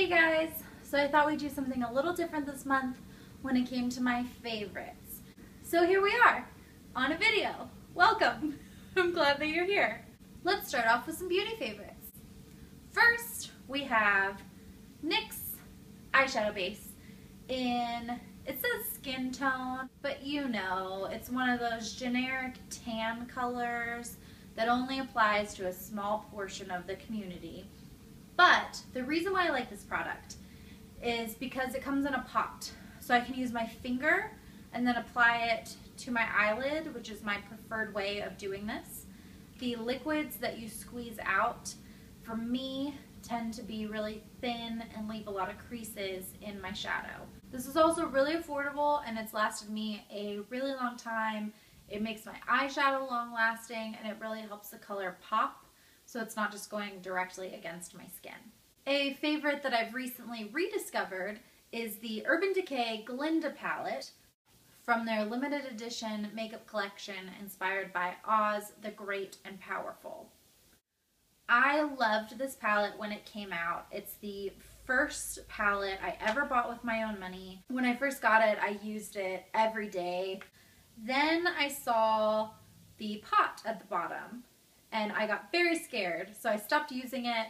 Hey guys! So I thought we'd do something a little different this month when it came to my favorites. So here we are, on a video. Welcome! I'm glad that you're here. Let's start off with some beauty favorites. First, we have NYX eyeshadow base in, it says skin tone, but you know, it's one of those generic tan colors that only applies to a small portion of the community. But the reason why I like this product is because it comes in a pot. So I can use my finger and then apply it to my eyelid, which is my preferred way of doing this. The liquids that you squeeze out, for me, tend to be really thin and leave a lot of creases in my shadow. This is also really affordable and it's lasted me a really long time. It makes my eyeshadow long lasting and it really helps the color pop, so it's not just going directly against my skin. A favorite that I've recently rediscovered is the Urban Decay Glinda palette from their limited edition makeup collection inspired by Oz the Great and Powerful. I loved this palette when it came out. It's the first palette I ever bought with my own money. When I first got it, I used it every day. Then I saw the pot at the bottom and I got very scared, so I stopped using it.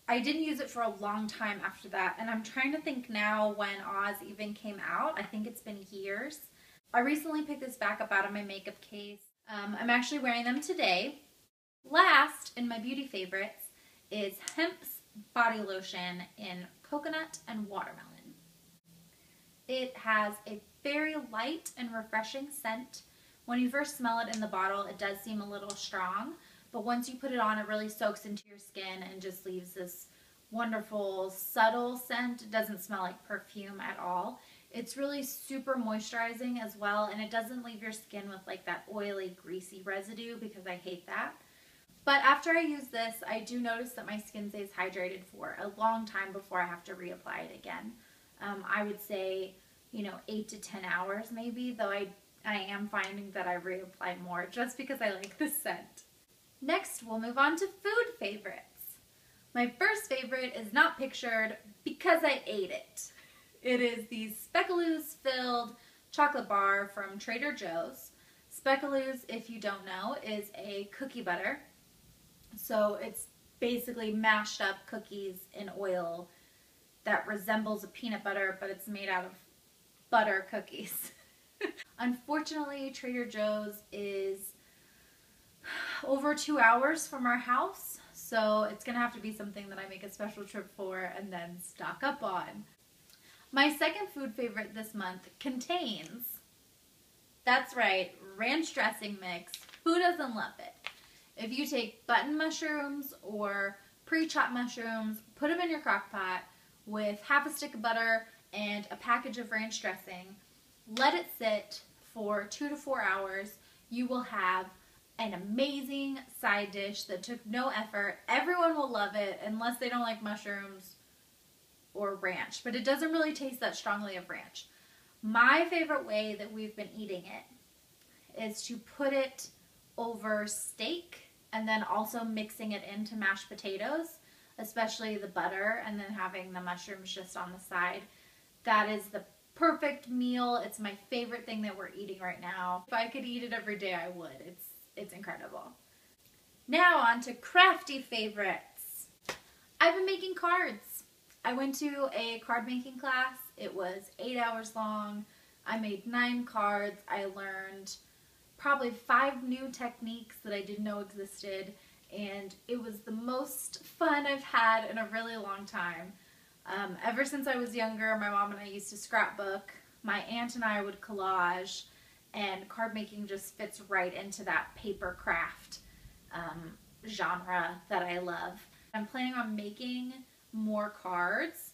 I didn't use it for a long time after that, and I'm trying to think now when Oz even came out. I think it's been years. I recently picked this back up out of my makeup case. I'm actually wearing them today. Last in my beauty favorites is Hemp's body lotion in coconut and watermelon. It has a very light and refreshing scent. When you first smell it in the bottle, it does seem a little strong, but once you put it on, it really soaks into your skin and just leaves this wonderful, subtle scent. It doesn't smell like perfume at all. It's really super moisturizing as well, and it doesn't leave your skin with like that oily, greasy residue, because I hate that. But after I use this, I do notice that my skin stays hydrated for a long time before I have to reapply it again. I would say, 8 to 10 hours maybe, though I am finding that I reapply more just because I like the scent. Next, we'll move on to food favorites. My first favorite is not pictured because I ate it. It is the Speckaloos filled chocolate bar from Trader Joe's. Speckaloos, if you don't know, is a cookie butter. So it's basically mashed up cookies in oil that resembles a peanut butter, but it's made out of butter cookies. Unfortunately, Trader Joe's is over 2 hours from our house, so it's gonna have to be something that I make a special trip for and then stock up on. My second food favorite this month contains, that's right, ranch dressing mix. Who doesn't love it? If you take button mushrooms or pre-chopped mushrooms, put them in your crock pot with half a stick of butter and a package of ranch dressing, let it sit for 2 to 4 hours, you will have an amazing side dish that took no effort. Everyone will love it unless they don't like mushrooms or ranch, but it doesn't really taste that strongly of ranch. My favorite way that we've been eating it is to put it over steak and then also mixing it into mashed potatoes, especially the butter, and then having the mushrooms just on the side. That is the perfect meal. It's my favorite thing that we're eating right now. If I could eat it every day, I would. It's incredible. Now on to crafty favorites. I've been making cards. I went to a card making class. It was 8 hours long. I made 9 cards. I learned probably 5 new techniques that I didn't know existed, and it was the most fun I've had in a really long time. Ever since I was younger, my mom and I used to scrapbook. My aunt and I would collage, and card making just fits right into that paper craft genre that I love. I'm planning on making more cards,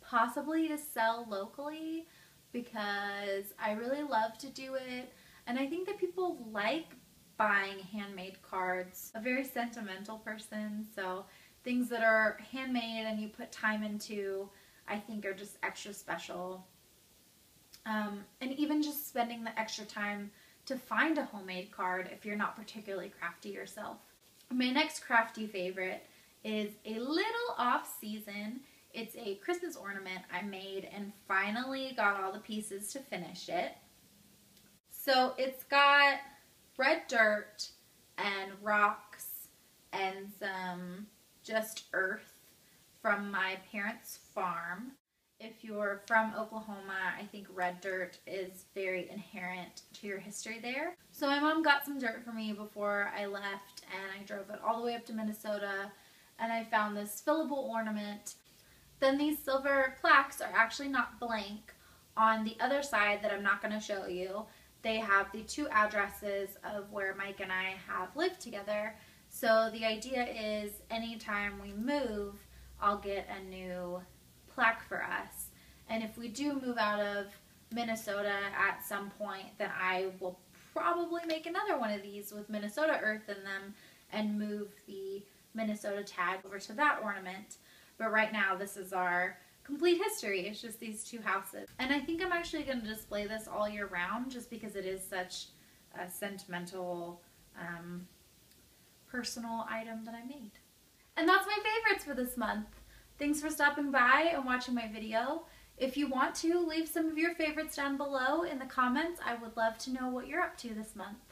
possibly to sell locally, because I really love to do it, and I think that people like buying handmade cards. I'm a very sentimental person, so things that are handmade and you put time into, I think are just extra special. And even just spending the extra time to find a homemade card if you're not particularly crafty yourself. My next crafty favorite is a little off season. It's a Christmas ornament I made and finally got all the pieces to finish it. So it's got red dirt and rocks and some just earth from my parents' farm. If you're from Oklahoma, I think red dirt is very inherent to your history there. So my mom got some dirt for me before I left, and I drove it all the way up to Minnesota, and I found this fillable ornament. Then these silver plaques are actually not blank. On the other side that I'm not going to show you, they have the 2 addresses of where Mike and I have lived together. So the idea is anytime we move, I'll get a new plaque for us. And if we do move out of Minnesota at some point, then I will probably make another one of these with Minnesota earth in them and move the Minnesota tag over to that ornament. But right now this is our complete history. It's just these 2 houses. And I think I'm actually going to display this all year round just because it is such a sentimental, personal item that I made. And that's my favorites for this month. Thanks for stopping by and watching my video. If you want to, leave some of your favorites down below in the comments. I would love to know what you're up to this month.